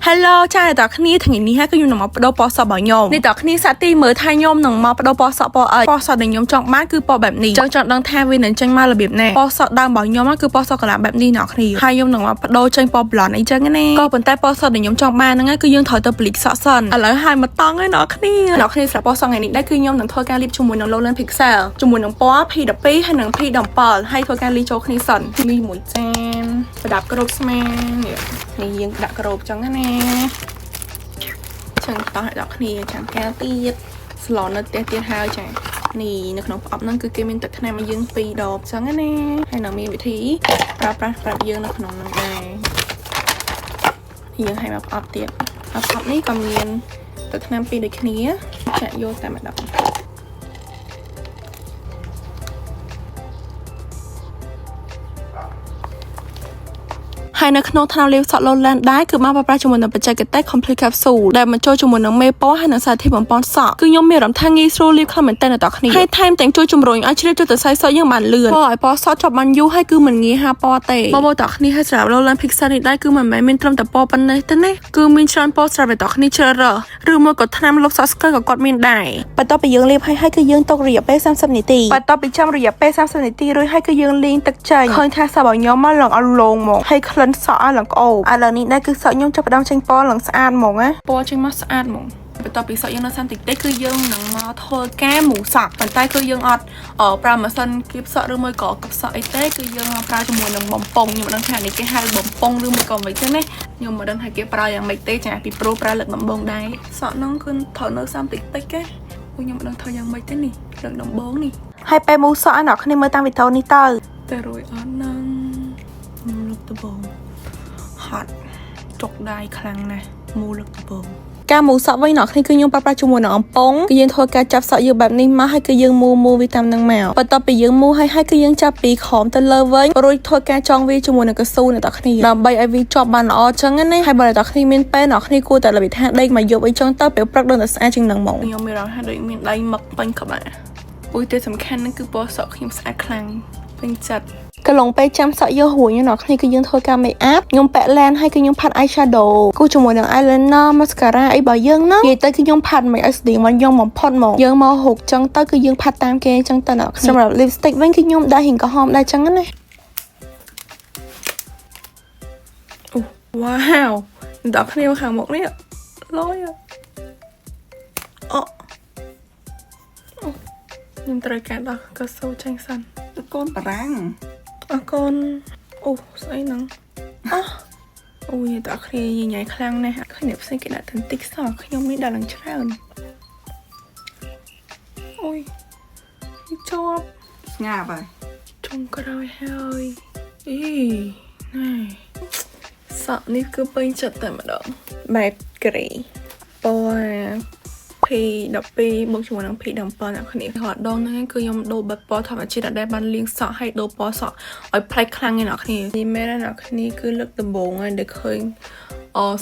Hello ចា៎តើគ្នាថ្ងៃនេះហើយគឺខ្ញុំនឹងមកបដូរពណ៌សក់របស់ខ្ញុំនេះតើគ្នាសាក់ទីមើលថាខ្ញុំនឹងមកបដូរពណ៌សក់ពណ៌អីពណ៌សក់ដែលខ្ញុំចង់បានគឺពណ៌បែបនេះចង់ដឹងថាវានឹងចេញមករបៀបណាពណ៌សក់ដើមរបស់ខ្ញុំគឺពណ៌សក់កន្លះបែបនេះអ្នកគ្នាហើយខ្ញុំនឹងមកបដូរចេញពណ៌ blonde អីចឹងណាក៏ប៉ុន្តែពណ៌សក់ដែលខ្ញុំចង់បានហ្នឹងគឺយើងត្រូវទៅបលីកសក់សិនឥឡូវហើយមកតង់ហើយអ្នកគ្នាសម្រាប់ពណ៌សក់ថ្ងៃនេះដែរគឺខ្ញុំនឹងធ្វើការលាបជាមួយនឹង Lowland Pixel ជាមួយនឹងពណ៌ P12 ហើយនឹង P17 ហើយធ្វើការលាបចូលគ្នាសិនលាបមួយចានប្រដាប់គ្របស្មានេះយើងដាក់គ្របចឹងណាចឹងតោះឲ្យដល់គ្នាចាំកែវទៀតស្លនៅផ្ទះទៀតហើយចានេះនៅក្នុងប្រអប់ហ្នឹងគឺគេមានទឹកថ្នាំឲ្យយើង2ដបចឹងណាហើយនៅមានវិធីប្រើប្រាស់ប្រាប់យើងនៅក្នុងហ្នឹងដែរយើងឲ្យមកប្រអប់ទៀតប្រអប់នេះក៏មានទឹកថ្នាំ2ដូចគ្នាចាក់យកតែម្ដងហើយនៅក្នុងថ្នាំលាបសក់ Lowland ដែរគឺមកប្រើប្រាស់ជាមួយនឹងបច្ចេកទេស Complete Capsule ដែលបញ្ចូលជាមួយនឹងមេពណ៌ហើយនិងសារធាតុបំប៉នសក់គឺខ្ញុំមានអារម្មណ៍ថាងាយស្រួលលាបខ្លាំងមែនទែនដល់អ្នកគ្នាហើយថែមទាំងជួយជំរុញឲ្យជ្រាបចូលទៅខ្សែសក់យើងបានលឿនពណ៌ឲ្យពណ៌សក់ជាប់បានយូរហើយគឺមិនងាយហាពណ៌ទេបងប្អូនអ្នកគ្នាហើយសម្រាប់ Lowland Pixel នេះដែរគឺមិនមែនមានត្រឹមតែពណ៌ប៉ុណ្ណេះទេណាគឺមានច្រើនពណ៌សម្រាប់អ្នកគ្នាជ្រើសរើសឬមួយក៏ថ្នាំលុបសក់ស្កើក៏គាត់មានដែរបន្ទាប់ពីយើងលាបហើយគឺយើងទុករយៈពេល30នាទីបន្ទាប់ពីចាំរយៈពេល30នាទីរួចហើយគឺយើងលាងទឹកចេញឃើញថាសក់របស់ខ្ញុំមកឡើងអត់លងមកហើយក្លិនសក់ឲ្យឡើងក្អូបឥឡូវនេះដែរគឺសក់ខ្ញុំចាប់ផ្ដើមចេញពណ៌ឡើងស្អាតហ្មងណាពណ៌ចេញមកស្អាតហ្មងបន្ទាប់ពីសក់យើងនៅសាំតិចតិចគឺយើងនឹងមកធ្វើការមូសក់ប៉ុន្តែគឺយើងអត់ប្រើម៉ាស៊ីនគៀបសក់ឬមួយក៏កឹបសក់អីទេគឺយើងមកប្រើជាមួយនឹងបំពង់ខ្ញុំមិនដឹងថានេះគេហៅបំពង់ឬមួយក៏មិនទេណាខ្ញុំមិនដឹងថាគេប្រើយ៉ាងម៉េចទេចាពីប្រូប្រើលើកដំបងដែរសក់ហ្នឹងគឺត្រូវនៅសាំតិចតិចទេខ្ញុំមិនដឹងធ្វើយ៉ាងម៉េចទេនេះលើកដំបងនេះហើយពេលមូសក់ឲ្យអ្នកគ្នាមើលតាមវីដេអូនេះទៅរួយអត់ហ្នឹងលើកដំបងហត់ចុកដៃខ្លាំងណាស់មូលលើកដំបងការមូសក់វិញអ្នកគ្នាគឺខ្ញុំប្រើប្រាស់ជាមួយនឹងអំពង់គឺយើងធ្វើការចាប់សក់យើងបែបនេះមកហើយគឺយើងមូវាតាមនឹងមកបន្ទាប់ពីយើងមូហើយគឺយើងចាប់ពីក្រោមទៅលើវិញរួចធ្វើការចងវាជាមួយនឹងកស៊ូអ្នកគ្នាដើម្បីឲ្យវាជាប់បានល្អចឹងណាហើយបើអ្នកគ្នាមានពេលអ្នកគ្នាគួរតែល្បិថាដេកមកយប់អីចឹងទៅពេលព្រឹកដឹងតែស្អាតជាងនឹងហ្មងខ្ញុំមានអារម្មណ៍ថាដូចមានដៃមកពេញក្បាលតែសំខាន់ហ្នឹងគឺពណ៌សក់ខ្ញុំស្អាតខ្លាំងពេញចិត្តកន្លងពេលចាំសក់យករួចអ្នកគ្នាគឺយើងធ្វើការ make up ខ្ញុំពាក់ lens ហើយគឺខ្ញុំផាត់ eyeshadow គូជាមួយនឹង eyeliner mascara អីរបស់យើងណានិយាយទៅគឺខ្ញុំផាត់មិនឲ្យស្ទីងមកយើងបំផុតមកយើងមកហូបចឹងទៅគឺយើងផាត់តាមគេចឹងទៅអ្នកគ្នាសម្រាប់ lipstick វិញគឺខ្ញុំដាក់ហ៊ីងក្រហមដែរចឹងណាអូវ៉ាវអ្នកគ្នាខាងមុខនេះលយខ្ញុំត្រូវការដោះកៅស៊ូចាញ់សិនកូនបារាំងអរគុណអូស្អីហ្នឹងអូយតើគ្នាញ៉ៃខ្លាំងណាស់ឃើញអ្នកផ្សេងគេដាក់ទាំងតិចសោះខ្ញុំនេះដាក់ឡើងច្រើនអូយជាប់ស្ងាប់ហើយចុងក្រោយហើយអីណែសក់នេះគឺពេញចិត្តតែម្ដងបែបក្រេពណ៌P12 បូកជាមួយនឹង P17 អ្នកគ្នាហត់ដងហ្នឹងគឺខ្ញុំដូរបែបពណ៌ធម្មជាតិដែលបានលាងសក់ឲ្យដូរពណ៌សក់ឲ្យប្លែកខ្លាំងឯអ្នកគ្នានេះមែនអ្នកគ្នាគឺលើកដំបូងហើយដែលឃើញ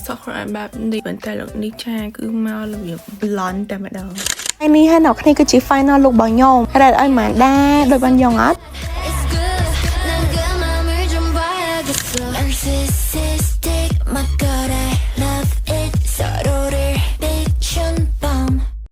សក់ខ្លួនឯងបែបនេះប៉ុន្តែលើកនេះចាគឺមករបៀប blonde តែម្ដងហើយនេះហើយអ្នកគ្នាគឺជា final look របស់ខ្ញុំរ៉ែតឲ្យម៉ានដែរដូចបានយ៉ងអត់